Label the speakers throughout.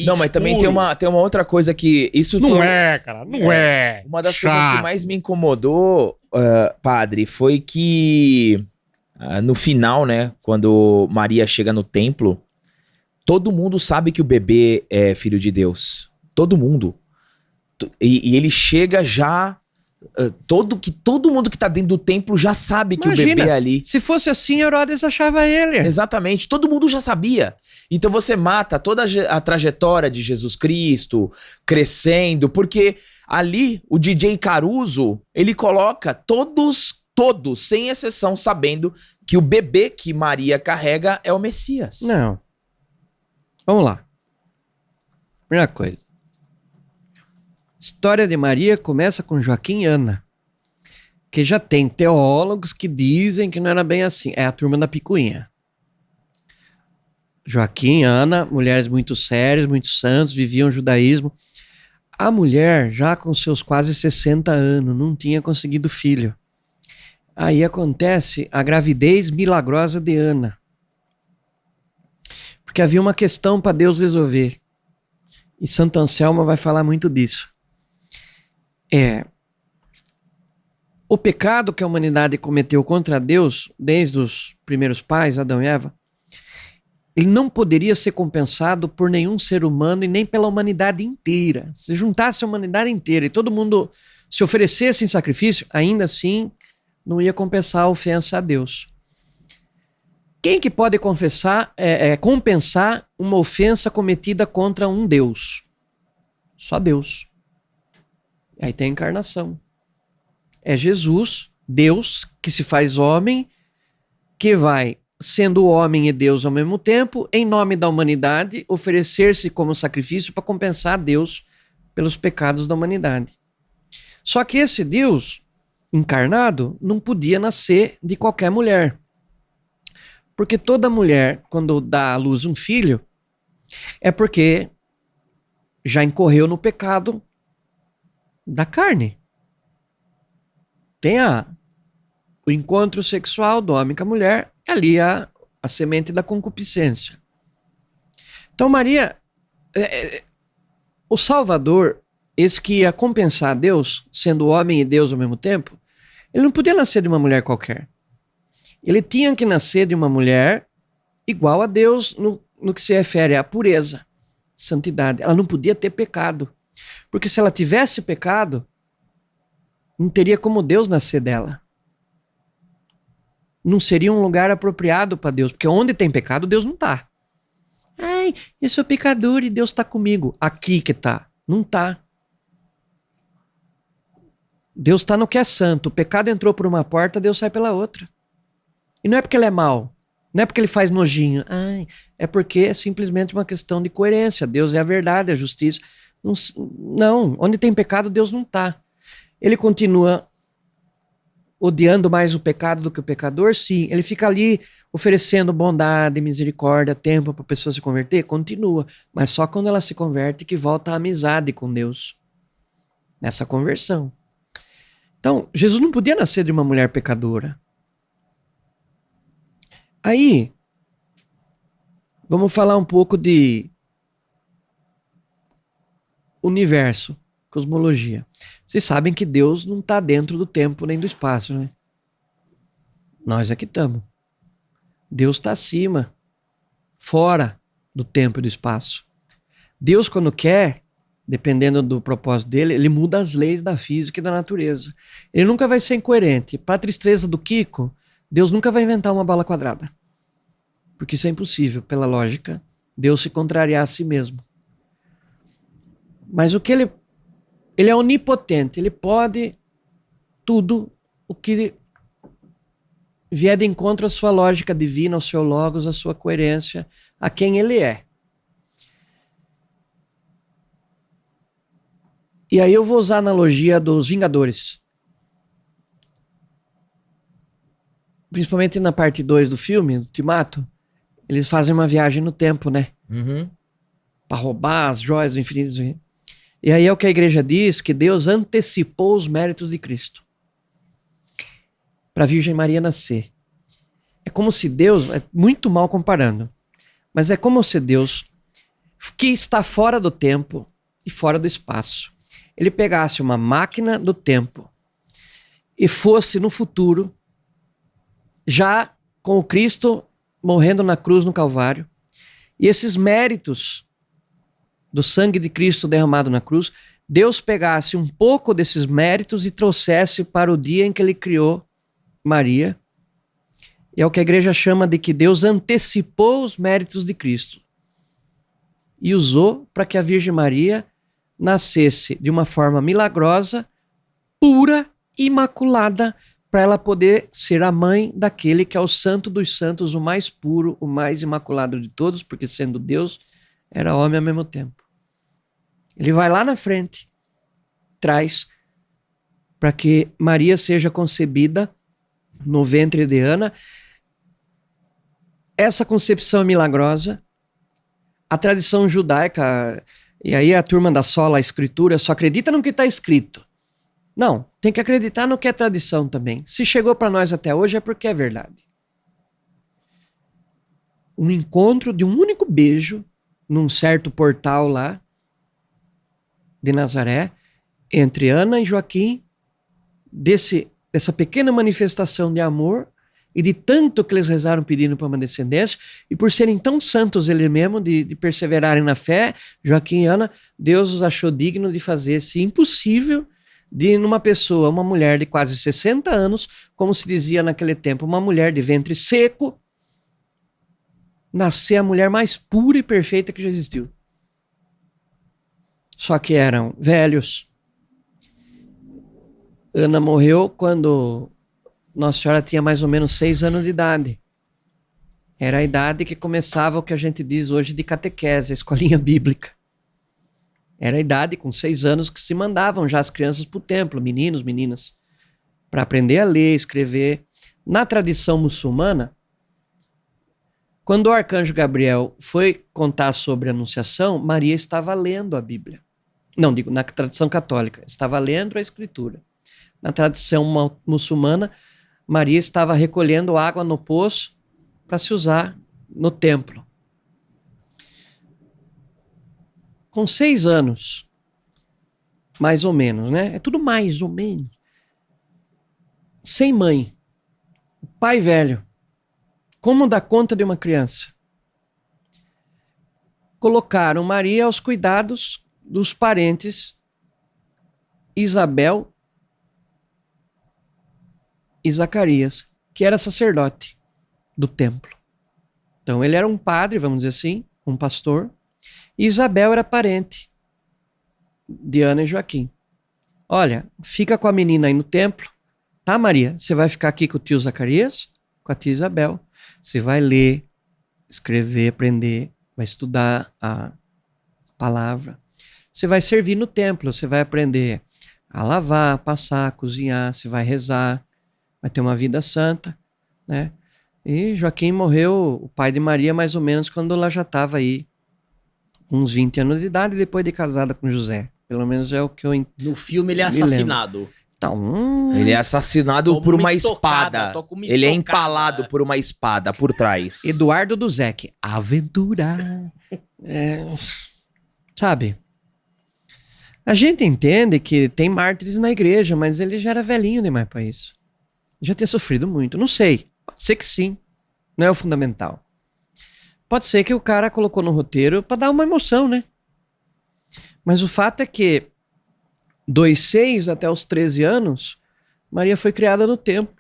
Speaker 1: Não, mas também tem uma outra coisa que... Isso
Speaker 2: Não
Speaker 1: foi,
Speaker 2: é, cara, não é.
Speaker 1: uma das coisas que
Speaker 2: Chato.
Speaker 1: mais me incomodou, padre, foi que no final, né, quando Maria chega no templo, todo mundo sabe que o bebê é filho de Deus. Todo mundo. E ele chega já... todo mundo que tá dentro do templo já sabe que o bebê é ali.
Speaker 2: Se fosse assim, Herodes achava ele.
Speaker 1: Exatamente, todo mundo já sabia. Então você mata toda a trajetória de Jesus Cristo crescendo, porque ali o DJ Caruso, ele coloca todos, sem exceção, sabendo que o bebê que Maria carrega é o Messias.
Speaker 2: Não. Vamos lá. Primeira coisa. História de Maria começa com Joaquim e Ana, que já tem teólogos que dizem que não era bem assim. É a turma da picuinha. Joaquim e Ana, mulheres muito sérias, muito santos, viviam o judaísmo. A mulher, já com seus quase 60 anos, não tinha conseguido filho. Aí acontece a gravidez milagrosa de Ana. Porque havia uma questão para Deus resolver. E Santo Anselmo vai falar muito disso. O pecado que a humanidade cometeu contra Deus, desde os primeiros pais, Adão e Eva, ele não poderia ser compensado por nenhum ser humano e nem pela humanidade inteira. Se juntasse a humanidade inteira e todo mundo se oferecesse em sacrifício, ainda assim não ia compensar a ofensa a Deus. Quem que pode compensar uma ofensa cometida contra um Deus? Só Deus. Aí tem a encarnação. É Jesus, Deus, que se faz homem, que vai, sendo homem e Deus ao mesmo tempo, em nome da humanidade, oferecer-se como sacrifício para compensar a Deus pelos pecados da humanidade. Só que esse Deus encarnado não podia nascer de qualquer mulher. Porque toda mulher, quando dá à luz um filho, é porque já incorreu no pecado da carne. Tem o encontro sexual do homem com a mulher, ali a semente da concupiscência. Então Maria, o Salvador, esse que ia compensar Deus, sendo homem e Deus ao mesmo tempo, ele não podia nascer de uma mulher qualquer. Ele tinha que nascer de uma mulher igual a Deus no que se refere à pureza, santidade. Ela não podia ter pecado. Porque se ela tivesse pecado, não teria como Deus nascer dela. Não seria um lugar apropriado para Deus. Porque onde tem pecado, Deus não está. Ai, eu sou pecador e Deus está comigo. Aqui que está. Não está. Deus está no que é santo. O pecado entrou por uma porta, Deus sai pela outra. E não é porque ele é mau. Não é porque ele faz nojinho. Ai, é porque é simplesmente uma questão de coerência. Deus é a verdade, a justiça. Não, onde tem pecado, Deus não está. Ele continua odiando mais o pecado do que o pecador? Sim. Ele fica ali oferecendo bondade, misericórdia, tempo para a pessoa se converter? Continua. Mas só quando ela se converte que volta a amizade com Deus. Nessa conversão. Então, Jesus não podia nascer de uma mulher pecadora. Aí, vamos falar um pouco de universo, cosmologia. Vocês sabem que Deus não está dentro do tempo nem do espaço, né? Nós aqui estamos. Deus está acima, fora do tempo e do espaço. Deus, quando quer, dependendo do propósito dele, ele muda as leis da física e da natureza. Ele nunca vai ser incoerente. Para a tristeza do Kiko, Deus nunca vai inventar uma bola quadrada. Porque isso é impossível, pela lógica. Deus se contrariar a si mesmo. Mas o que ele é onipotente, ele pode tudo o que vier de encontro à sua lógica divina, ao seu logos, à sua coerência, a quem ele é. E aí eu vou usar a analogia dos Vingadores. Principalmente na parte 2 do filme, do Ultimato, eles fazem uma viagem no tempo, né?
Speaker 1: Uhum.
Speaker 2: Para roubar as joias do infinito. E aí é o que a igreja diz, que Deus antecipou os méritos de Cristo para a Virgem Maria nascer. É como se Deus, é muito mal comparando, mas é como se Deus que está fora do tempo e fora do espaço, ele pegasse uma máquina do tempo e fosse no futuro, já com o Cristo morrendo na cruz no Calvário, e esses méritos do sangue de Cristo derramado na cruz, Deus pegasse um pouco desses méritos e trouxesse para o dia em que ele criou Maria. E é o que a igreja chama de que Deus antecipou os méritos de Cristo e usou para que a Virgem Maria nascesse de uma forma milagrosa, pura, imaculada, para ela poder ser a mãe daquele que é o santo dos santos, o mais puro, o mais imaculado de todos, porque sendo Deus, era homem ao mesmo tempo. Ele vai lá na frente, traz para que Maria seja concebida no ventre de Ana. Essa concepção é milagrosa. A tradição judaica, e aí a turma da sola, a escritura, só acredita no que está escrito. Não, tem que acreditar no que é tradição também. Se chegou para nós até hoje é porque é verdade. Um encontro de um único beijo num certo portal lá de Nazaré, entre Ana e Joaquim, dessa pequena manifestação de amor e de tanto que eles rezaram pedindo para uma descendência, e por serem tão santos eles mesmos, de perseverarem na fé, Joaquim e Ana, Deus os achou digno de fazer esse impossível de numa pessoa, uma mulher de quase 60 anos, como se dizia naquele tempo, uma mulher de ventre seco, nascer a mulher mais pura e perfeita que já existiu. Só que eram velhos. Ana morreu quando Nossa Senhora tinha mais ou menos 6 anos de idade. Era a idade que começava o que a gente diz hoje de catequese, a escolinha bíblica. Era a idade com 6 anos que se mandavam já as crianças para o templo, meninos, meninas, para aprender a ler, escrever. Na tradição muçulmana, quando o arcanjo Gabriel foi contar sobre a Anunciação, Maria estava lendo a Bíblia. Não, digo, na tradição católica, estava lendo a Escritura. Na tradição muçulmana, Maria estava recolhendo água no poço para se usar no templo. Com 6 anos, mais ou menos, né? É tudo mais ou menos. Sem mãe, pai velho, como dar conta de uma criança? Colocaram Maria aos cuidados dos parentes Isabel e Zacarias, que era sacerdote do templo. Então ele era um padre, vamos dizer assim, um pastor, e Isabel era parente de Ana e Joaquim. Olha, fica com a menina aí no templo, tá, Maria? Você vai ficar aqui com o tio Zacarias, com a tia Isabel. Você vai ler, escrever, aprender, vai estudar a palavra. Você vai servir no templo, você vai aprender a lavar, a passar, a cozinhar, você vai rezar, vai ter uma vida santa, né? E Joaquim morreu, o pai de Maria, mais ou menos quando ela já estava aí, uns 20 anos de idade, depois de casada com José. Pelo menos é o que eu
Speaker 3: No filme ele é assassinado.
Speaker 2: Então,
Speaker 1: Ele é assassinado
Speaker 3: Toma
Speaker 1: por
Speaker 3: uma
Speaker 1: uma
Speaker 3: estocada,
Speaker 1: espada.
Speaker 3: toca uma
Speaker 1: Ele é
Speaker 3: estocada.
Speaker 1: empalado por uma espada por trás.
Speaker 2: Eduardo Duzec, aventura. Sabe? A gente entende que tem mártires na igreja, mas ele já era velhinho demais para isso. Já ter sofrido muito. Não sei. Pode ser que sim. Não é o fundamental. Pode ser que o cara colocou no roteiro para dar uma emoção, né? Mas o fato é que dos 6 até os 13 anos, Maria foi criada no templo.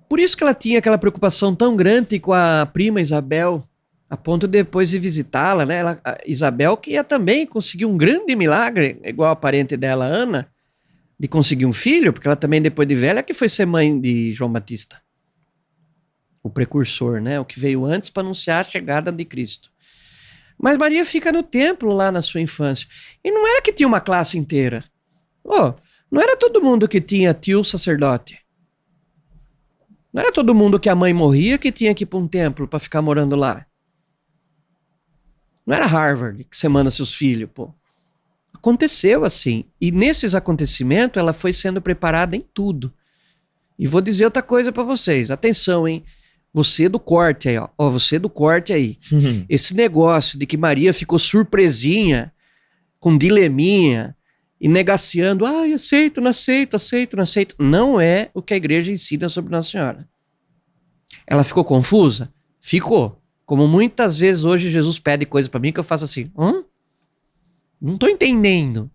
Speaker 2: Por isso que ela tinha aquela preocupação tão grande com a prima Isabel, a ponto de depois de visitá-la, né? A Isabel, que ia também conseguir um grande milagre, igual a parente dela, Ana, de conseguir um filho, porque ela também, depois de velha, que foi ser mãe de João Batista. O precursor, né? O que veio antes para anunciar a chegada de Cristo. Mas Maria fica no templo lá na sua infância. E não era que tinha uma classe inteira. Não era todo mundo que tinha tio sacerdote. Não era todo mundo que a mãe morria que tinha que ir para um templo para ficar morando lá. Não era Harvard que você manda seus filhos, pô. Aconteceu assim. E nesses acontecimentos ela foi sendo preparada em tudo. E vou dizer outra coisa para vocês. Atenção, hein? Você do corte aí, ó. Ó, você do corte aí. Esse negócio de que Maria ficou surpresinha, com dileminha, e negaciando, aceito, não aceito, aceito, não aceito. Não é o que a igreja ensina sobre Nossa Senhora. Ela ficou confusa? Ficou. Como muitas vezes hoje Jesus pede coisa pra mim que eu faço assim, não tô entendendo.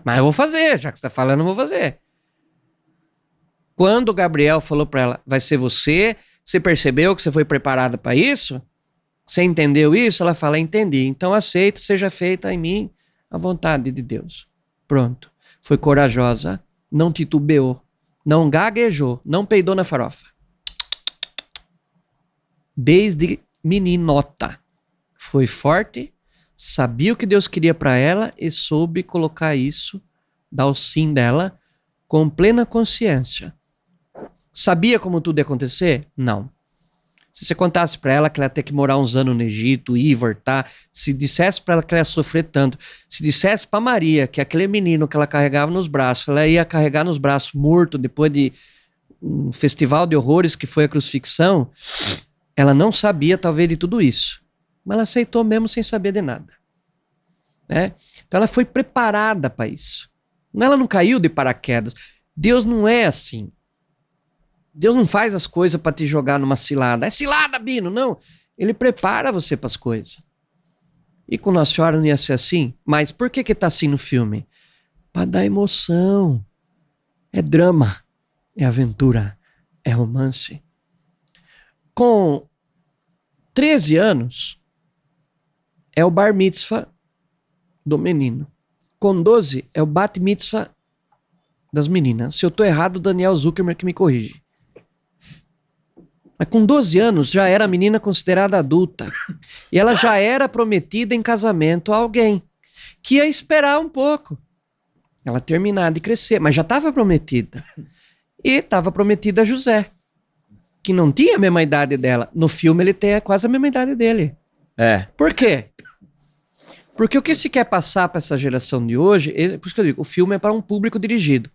Speaker 2: Mas eu vou fazer, já que você tá falando, eu vou fazer. Quando Gabriel falou pra ela, vai ser você percebeu que você foi preparada pra isso? Você entendeu isso? Ela fala, entendi. Então aceito, seja feita em mim a vontade de Deus. Pronto. Foi corajosa, não titubeou, não gaguejou, não peidou na farofa. Desde meninota. Foi forte, sabia o que Deus queria pra ela e soube colocar isso, dar o sim dela, com plena consciência. Sabia como tudo ia acontecer? Não. Se você contasse pra ela que ela ia ter que morar uns anos no Egito, ir e voltar, se dissesse pra ela que ela ia sofrer tanto, se dissesse pra Maria que aquele menino que ela carregava nos braços, ela ia carregar nos braços morto depois de um festival de horrores que foi a crucifixão, ela não sabia talvez de tudo isso. Mas ela aceitou mesmo sem saber de nada. Né? Então ela foi preparada para isso. Ela não caiu de paraquedas. Deus não é assim. Deus não faz as coisas para te jogar numa cilada. É cilada, Bino, não. Ele prepara você para as coisas. E com Nossa Senhora não ia ser assim? Mas por que tá assim no filme? Para dar emoção. É drama. É aventura. É romance. Com 13 anos, é o bar mitzvah do menino. Com 12, é o bat mitzvah das meninas. Se eu tô errado, o Daniel Zuckerman que me corrige. Mas com 12 anos já era a menina considerada adulta. E ela já era prometida em casamento a alguém que ia esperar um pouco ela terminar de crescer. Mas já estava prometida. E estava prometida a José, que não tinha a mesma idade dela. No filme ele tem quase a mesma idade dele.
Speaker 1: É.
Speaker 2: Por quê? Porque o que se quer passar para essa geração de hoje, por isso que eu digo, o filme é para um público dirigido.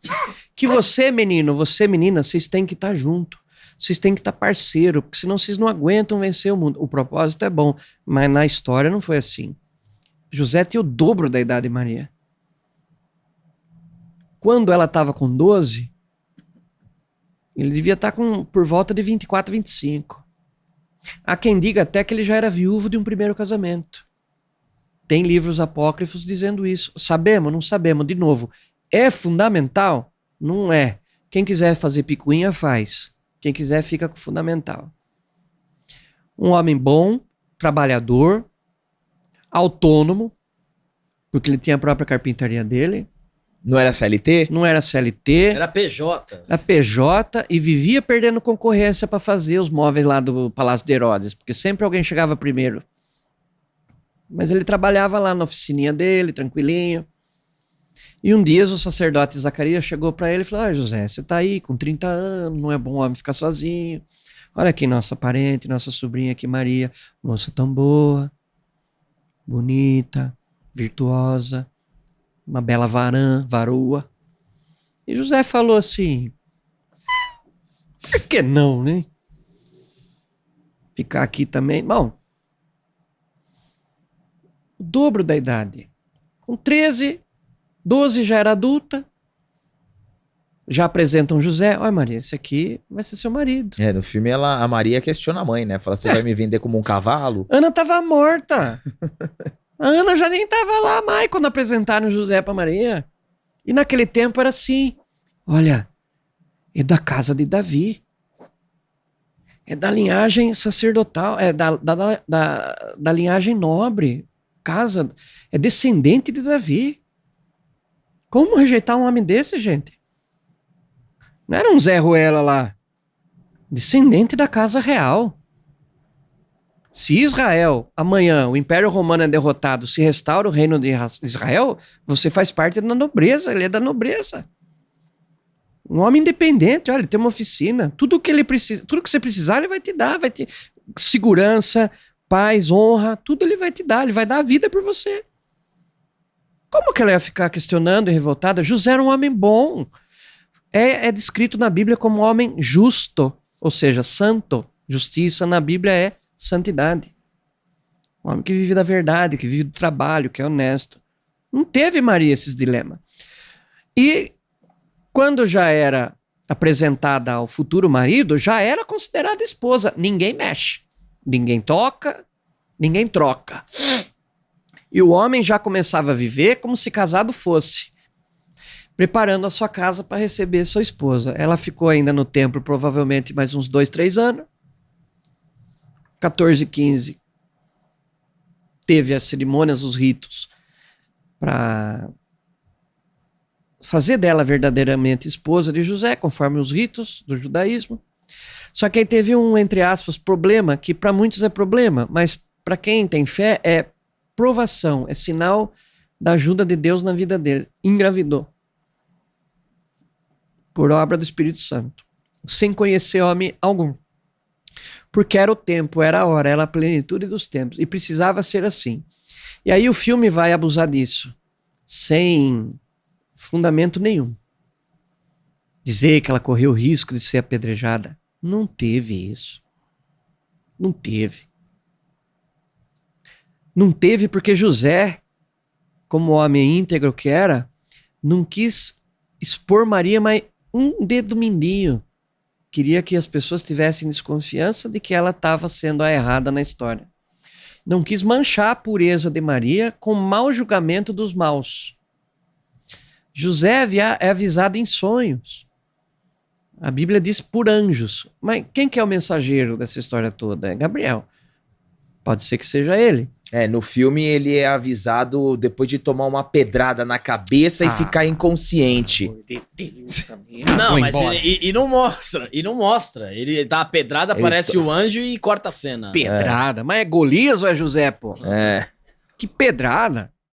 Speaker 2: Que você, menino, você, menina, vocês têm que estar junto. Vocês têm que estar parceiro, porque senão vocês não aguentam vencer o mundo. O propósito é bom, mas na história não foi assim. José tinha o dobro da idade de Maria. Quando ela estava com 12, ele devia estar por volta de 24, 25. Há quem diga até que ele já era viúvo de um primeiro casamento. Tem livros apócrifos dizendo isso. Sabemos? Não sabemos. De novo, é fundamental? Não é. Quem quiser fazer picuinha, faz. Quem quiser, fica com o fundamental. Um homem bom, trabalhador, autônomo, porque ele tinha a própria carpintaria dele.
Speaker 1: Não era CLT?
Speaker 2: Não era CLT.
Speaker 3: Era PJ.
Speaker 2: Era PJ e vivia perdendo concorrência para fazer os móveis lá do Palácio de Herodes, porque sempre alguém chegava primeiro. Mas ele trabalhava lá na oficininha dele, tranquilinho. E um dia o sacerdote Zacarias chegou para ele e falou: José, você tá aí com 30 anos, não é bom homem ficar sozinho. Olha aqui nossa parente, nossa sobrinha aqui, Maria, moça tão boa, bonita, virtuosa, uma bela varoa. E José falou assim: por que não, né? Ficar aqui também. Bom, o dobro da idade. Com 13, 12 já era adulta. Já apresentam José. Olha, Maria, esse aqui vai ser seu marido.
Speaker 1: É, no filme a Maria questiona a mãe, né? Fala, você vai me vender como um cavalo?
Speaker 2: Ana tava morta. A Ana já nem tava lá mais quando apresentaram José pra Maria. E naquele tempo era assim. Olha, é da casa de Davi. É da linhagem sacerdotal. É da linhagem nobre. Casa. É descendente de Davi. Como rejeitar um homem desse, gente? Não era um Zé Ruela lá. Descendente da casa real. Se Israel, amanhã, o Império Romano é derrotado, se restaura o reino de Israel, você faz parte da nobreza, ele é da nobreza. Um homem independente, olha, ele tem uma oficina, tudo que ele precisa, tudo que você precisar, ele vai te dar, vai te segurança, paz, honra, tudo ele vai te dar, ele vai dar a vida por você. Como que ela ia ficar questionando e revoltada? José era um homem bom. É descrito na Bíblia como um homem justo. Ou seja, santo, justiça na Bíblia é santidade. Um homem que vive da verdade, que vive do trabalho, que é honesto. Não teve Maria esses dilemas. E quando já era apresentada ao futuro marido, já era considerada esposa. Ninguém mexe, ninguém toca, ninguém troca. E o homem já começava a viver como se casado fosse, preparando a sua casa para receber sua esposa. Ela ficou ainda no templo provavelmente mais uns 2, 3 anos. 14, 15. Teve as cerimônias, os ritos, para fazer dela verdadeiramente esposa de José, conforme os ritos do judaísmo. Só que aí teve um, entre aspas, problema, que para muitos é problema, mas para quem tem fé é provação, é sinal da ajuda de Deus na vida dele. Engravidou. Por obra do Espírito Santo. Sem conhecer homem algum. Porque era o tempo, era a hora, era a plenitude dos tempos. E precisava ser assim. E aí o filme vai abusar disso. Sem fundamento nenhum. Dizer que ela correu o risco de ser apedrejada. Não teve isso. Não teve. Não teve porque José, como homem íntegro que era, não quis expor Maria, mas um dedo mindinho. Queria que as pessoas tivessem desconfiança de que ela estava sendo a errada na história. Não quis manchar a pureza de Maria com mau julgamento dos maus. José é avisado em sonhos. A Bíblia diz por anjos. Mas quem que é o mensageiro dessa história toda? É Gabriel. Pode ser que seja ele.
Speaker 1: No filme ele é avisado depois de tomar uma pedrada na cabeça e ficar inconsciente.
Speaker 3: Não, mas ele não mostra. E não mostra. Ele dá a pedrada, aparece o anjo e corta a cena.
Speaker 2: Pedrada? Mas é Golias ou é José, pô?
Speaker 1: É.
Speaker 2: Que pedrada?